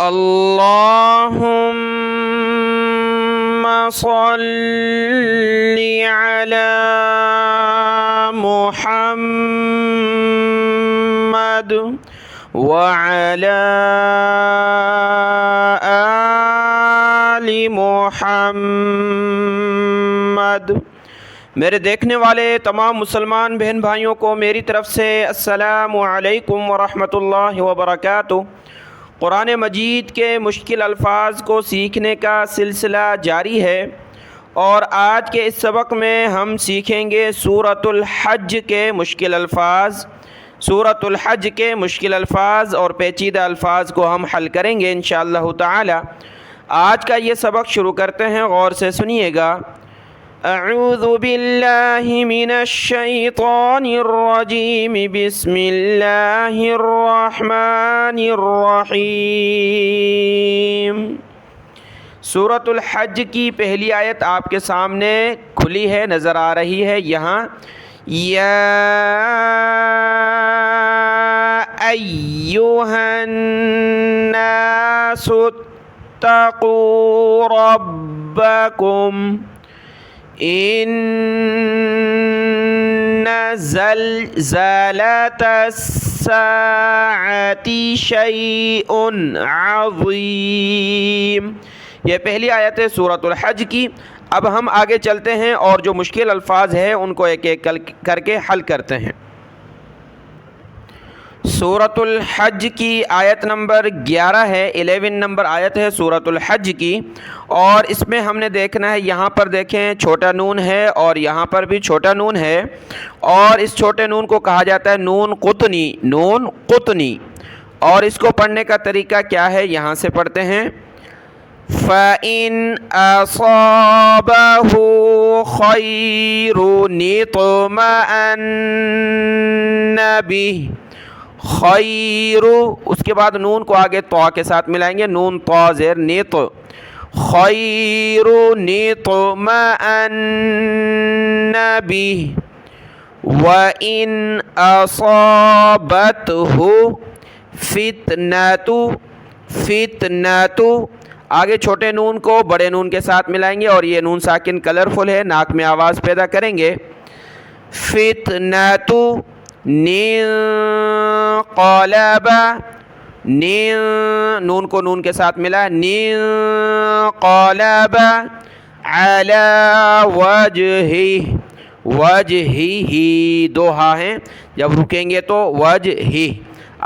اللهم صل على محمد وعلى آل محمد۔ میرے دیکھنے والے تمام مسلمان بہن بھائیوں کو میری طرف سے السلام علیکم ورحمۃ اللہ وبرکاتہ۔ قرآن مجید کے مشکل الفاظ کو سیکھنے کا سلسلہ جاری ہے، اور آج کے اس سبق میں ہم سیکھیں گے سورۃ الحج کے مشکل الفاظ۔ سورۃ الحج کے مشکل الفاظ اور پیچیدہ الفاظ کو ہم حل کریں گے انشاءاللہ تعالی۔ آج کا یہ سبق شروع کرتے ہیں، غور سے سنیے گا۔ اعوذ باللہ من الشیطان الرجیم، بسم اللہ الرحمن الرحیم۔ سورۃ الحج کی پہلی آیت آپ کے سامنے کھلی ہے، نظر آ رہی ہے یہاں۔ یا ایھا الناس اتقوا ربکم ان زلزلۃ الساعۃ شیء عظیم۔ یہ پہلی آیت ہے سورۃ الحج کی۔ اب ہم آگے چلتے ہیں اور جو مشکل الفاظ ہیں ان کو ایک ایک کر کے حل کرتے ہیں۔ سورۃ الحج کی آیت نمبر 11 ہے، 11 نمبر آیت ہے سورۃ الحج کی، اور اس میں ہم نے دیکھنا ہے، یہاں پر دیکھیں چھوٹا نون ہے اور یہاں پر بھی چھوٹا نون ہے، اور اس چھوٹے نون کو کہا جاتا ہے نون قطنی، نون قطنی۔ اور اس کو پڑھنے کا طریقہ کیا ہے، یہاں سے پڑھتے ہیں۔ فَإِنْ أَصَابَهُ خَيْرٌ اطْمَأَنَّ بِهِ، خیر، اس کے بعد نون کو آگے طا کے ساتھ ملائیں گے، نون طا زیر نیت، خیر اطمأن بہ۔ وَإِنْ أَصَابَتْهُ فِتْنَةٌ، فتنۃ، آگے چھوٹے نون کو بڑے نون کے ساتھ ملائیں گے، اور یہ نون ساکن کلرفل ہے، ناک میں آواز پیدا کریں گے۔ فتنۃ انقلب، نون کو نون کے ساتھ ملا، انقلب علی وجہہ، وجہہ، دو ہا ہیں، جب رکیں گے تو وجہہ،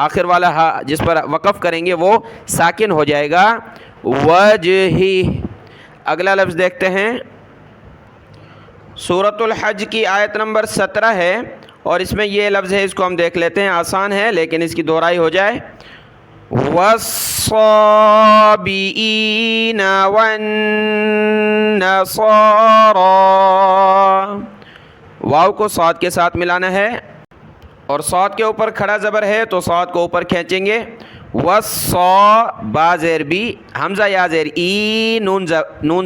آخر والا ہا جس پر وقف کریں گے وہ ساکن ہو جائے گا، وجہہ۔ اگلا لفظ دیکھتے ہیں، سورۃ الحج کی آیت نمبر 17 ہے، اور اس میں یہ لفظ ہے، اس کو ہم دیکھ لیتے ہیں، آسان ہے لیکن اس کی دہرائی ہو جائے۔ وَالصَّابِئِينَ وَالنَّصَارَىٰ، واو کو صاد کے ساتھ ملانا ہے، اور صاد کے اوپر کھڑا زبر ہے تو صاد کو اوپر کھینچیں گے۔ وَالصَّا، با زیر بی، حمزہ یا زیر ای، نون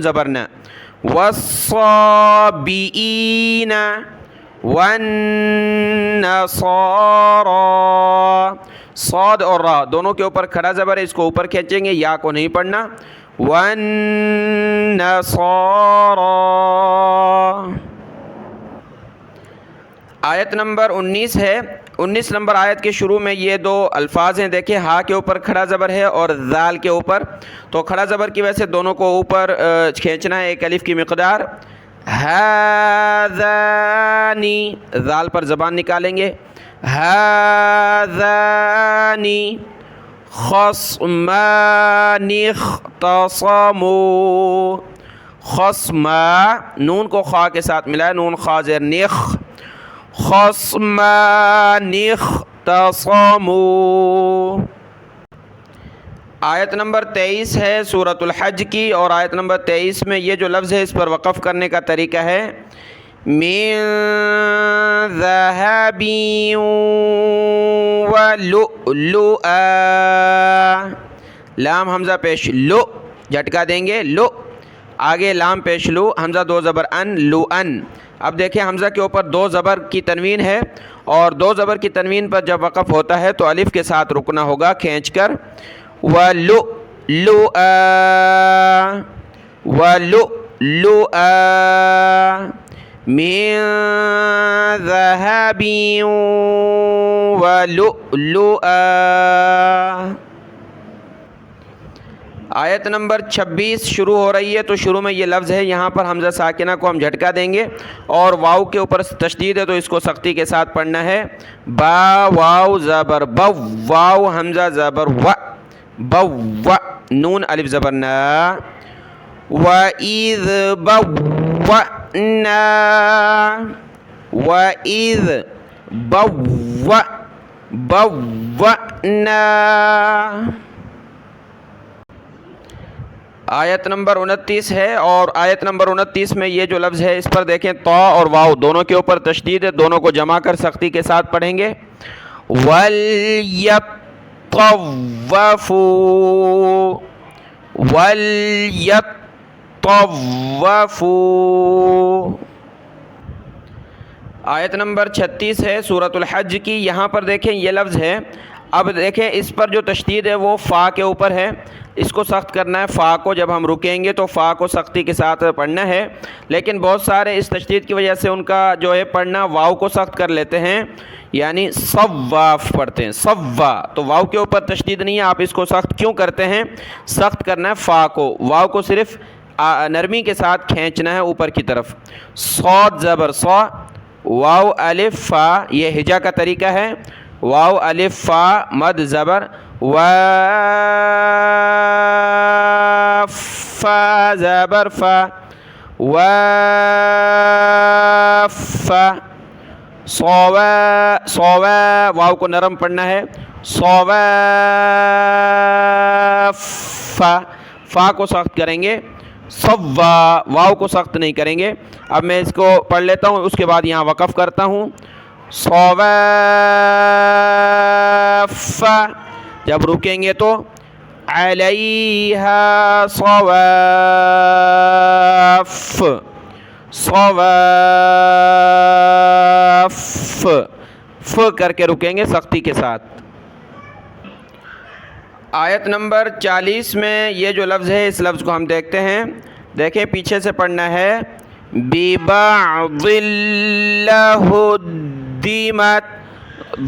زبر نہ۔ وَالصَّابِئِينَ وَالنَّصَارَىٰ، صاد اور را دونوں کے اوپر کھڑا زبر ہے، اس کو اوپر کھینچیں گے، یا کو نہیں پڑھنا۔ وَالنَّصَارَىٰ۔ آیت نمبر 19 ہے، 19 نمبر آیت کے شروع میں یہ دو الفاظ ہیں، دیکھیں ہا کے اوپر کھڑا زبر ہے اور ذال کے اوپر، تو کھڑا زبر کی وجہ سے دونوں کو اوپر کھینچنا ہے ایک الف کی مقدار۔ ہذانی، ذال پر زبان نکالیں گے، ہذانی خصمان اختصموا، خصما، نون کو خا کے ساتھ ملایا، نون خا زیر نخ، خصمان اختصموا۔ آیت نمبر 23 ہے سورۃ الحج کی، اور آیت نمبر 23 میں یہ جو لفظ ہے اس پر وقف کرنے کا طریقہ ہے، من ذهب ولؤلؤا، لام حمزہ پیش لو، جھٹکا دیں گے لو، آگے لام پیش لو، حمزہ دو زبر ان، لو ان۔ اب دیکھیں حمزہ کے اوپر دو زبر کی تنوین ہے، اور دو زبر کی تنوین پر جب وقف ہوتا ہے تو الف کے ساتھ رکنا ہوگا کھینچ کر، ولو، لؤلؤا ولؤلؤا من ذهب ولؤلؤا۔ آیت نمبر 26 شروع ہو رہی ہے، تو شروع میں یہ لفظ ہے، یہاں پر حمزہ ساکنہ کو ہم جھٹکا دیں گے اور واو کے اوپر تشدید ہے تو اس کو سختی کے ساتھ پڑھنا ہے۔ با واو زبر بو، واو حمزہ زبر و، بو نون الف زبر نا، وَإِذْ بَوَّأْنَا، وَإِذْ بَوَّأْنَا۔ آیت نمبر 29 ہے، اور آیت نمبر 29 میں یہ جو لفظ ہے اس پر دیکھیں، طا اور واو دونوں کے اوپر تشدید ہے، دونوں کو جمع کر سختی کے ساتھ پڑھیں گے۔ وَلْيَطَّوَّفُوا، وَلْيَطَّوَّفُوا۔ آیت نمبر 36 ہے سورۃ الحج کی، یہاں پر دیکھیں یہ لفظ ہے، اب دیکھیں اس پر جو تشدید ہے وہ فا کے اوپر ہے، اس کو سخت کرنا ہے، فا کو جب ہم رکیں گے تو فا کو سختی کے ساتھ پڑھنا ہے، لیکن بہت سارے اس تشدید کی وجہ سے ان کا جو ہے پڑھنا واو کو سخت کر لیتے ہیں، یعنی صواف پڑھتے ہیں، صوا، تو واو کے اوپر تشدید نہیں ہے، آپ اس کو سخت کیوں کرتے ہیں؟ سخت کرنا ہے فا کو، واو کو صرف نرمی کے ساتھ کھینچنا ہے اوپر کی طرف۔ صاد زبر صا، واو الف فا، یہ ہجا کا طریقہ ہے، واو الف فا مد زبر، و فا زبر فا، و فا، صوا، صوا واو کو نرم پڑھنا ہے، صوا فا، فا کو سخت کریں گے، صوا واو کو سخت نہیں کریں گے۔ اب میں اس کو پڑھ لیتا ہوں، اس کے بعد یہاں وقف کرتا ہوں۔ صواف، جب رکیں گے تو علیہا صواف، صواف، ف کر کے رکیں گے سختی کے ساتھ۔ آیت نمبر 40 میں یہ جو لفظ ہے اس لفظ کو ہم دیکھتے ہیں، دیکھیں پیچھے سے پڑھنا ہے، بِبَعْضٍ لَهُدِّمَتْ،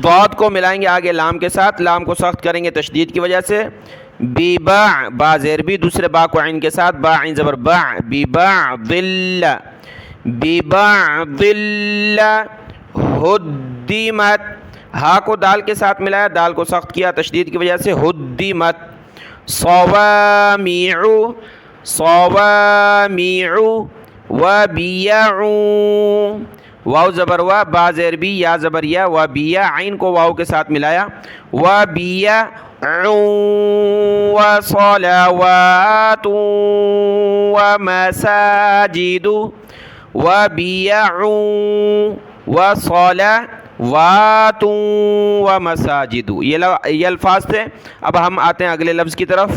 ضاد کو ملائیں گے آگے لام کے ساتھ، لام کو سخت کریں گے تشدید کی وجہ سے، بِبَعْ، با زیر بھی، دوسرے با کو عین کے ساتھ، با عین زبر با، بِبَعْضٍ بِبَعْضٍ لَهُدِّمَتْ، ہا کو دال کے ساتھ ملایا، دال کو سخت کیا تشدید کی وجہ سے، ہدمت، صوامع، صوامع، وبیع، واو زبر وا، با زیر بی، یا زبر یا، وبیع، عین کو واو کے ساتھ ملایا، وبیع، وصلوات ومساجد، وبیع وصلوات ومساجد، یہ الفاظ تھے۔ اب ہم آتے ہیں اگلے لفظ کی طرف۔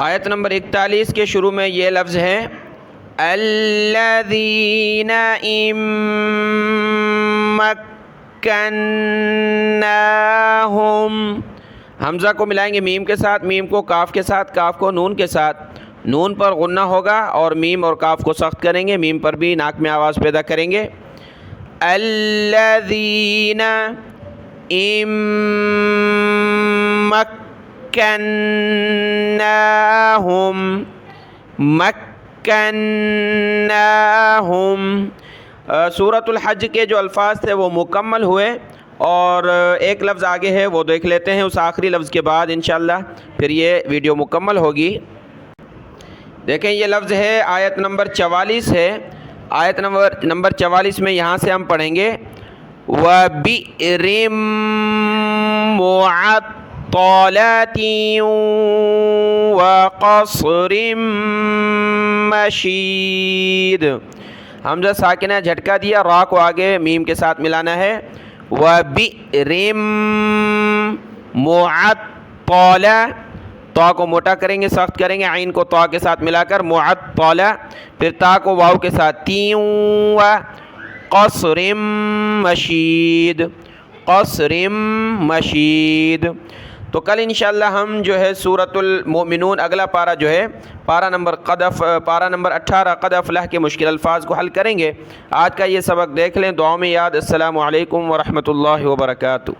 آیت نمبر 41 کے شروع میں یہ لفظ ہے، الذین ان مکناہم، حمزہ کو ملائیں گے میم کے ساتھ، میم کو کاف کے ساتھ، کاف کو نون کے ساتھ، نون پر غنہ ہوگا اور میم اور کاف کو سخت کریں گے، میم پر بھی ناک میں آواز پیدا کریں گے۔ الذین ان مکناہم، مکناہم، سورۃ الحج کے جو الفاظ تھے وہ مکمل ہوئے، اور ایک لفظ آگے ہے وہ دیکھ لیتے ہیں، اس آخری لفظ کے بعد انشاءاللہ پھر یہ ویڈیو مکمل ہوگی۔ دیکھیں یہ لفظ ہے آیت نمبر 44 ہے، آیت نمبر 44 میں یہاں سے ہم پڑھیں گے، وَبِئْرٍ مُعَطَّلَةٍ وَقَصْرٍ مَشِيدٍ، حمزہ ساکنہ جھٹکا دیا، را کو آگے میم کے ساتھ ملانا ہے، وَبِئْرٍ مُعَطَّلَةٍ، تا کو موٹا کریں گے، سخت کریں گے، عین کو تا کے ساتھ ملا کر، معطلہ، پھر تا کو واو کے ساتھ، تین، قصر مشید، قصر مشید۔ تو کل انشاءاللہ ہم جو ہے سورۃ المؤمنون اگلا پارہ جو ہے پارہ نمبر 18 قد افلح کے مشکل الفاظ کو حل کریں گے۔ آج کا یہ سبق دیکھ لیں، دعاؤں میں یاد۔ السلام علیکم ورحمۃ اللہ وبرکاتہ۔